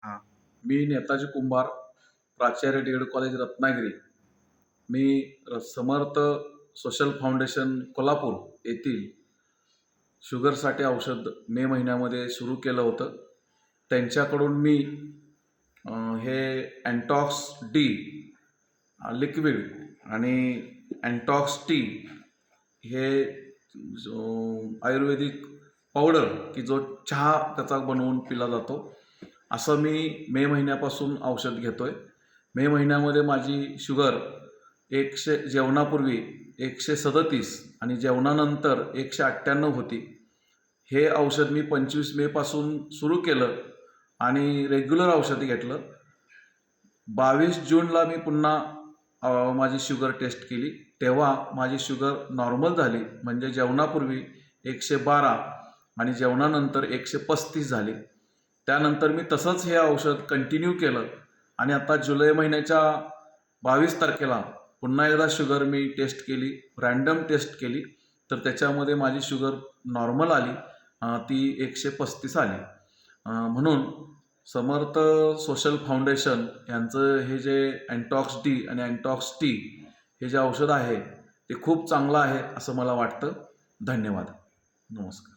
हां. मी नेताजी कुंभार, प्राचार्य डी.एड. कॉलेज रत्नागिरी. मी समर्थ social foundation Kolhapur येथील शुगरसाठी औषध मे महिन्यामध्ये सुरू केलं होतं. त्यांच्याकडून मी हे अँटॉक्स डी लिक्विड आणि अँटॉक्स टी हे आयुर्वेदिक पावडर की जो चहा त्याचा बनवून पिला जातो, असं मी मे महिन्यापासून औषध घेतोय. मे महिन्यामध्ये माझी शुगर जेवणापूर्वी 137 आणि जेवणानंतर 198 होती. हे औषध मी 25 मेपासून सुरू केलं आणि रेग्युलर औषध घेतलं. 22 जूनला मी पुन्हा माझी शुगर टेस्ट केली. तेव्हा माझी शुगर नॉर्मल झाली, म्हणजे जेवणापूर्वी 112 आणि जेवणानंतर 135 झाली. त्यानंतर मी तसंच हे औषध कंटिन्यू केलं आणि आता जुलै महिन्याच्या 22 तारखेला पुन्हा एकदा शुगर मी टेस्ट केली, रँडम टेस्ट केली, तर त्याच्यामध्ये माझी शुगर नॉर्मल आली, ती 135 आली. म्हणून समर्थ सोशल फाउंडेशन यांचं हे जे अँटॉक्स डी आणि अँटॉक्स टी हे जे औषध आहे ते खूप चांगलं आहे असं मला वाटतं. धन्यवाद. नमस्कार.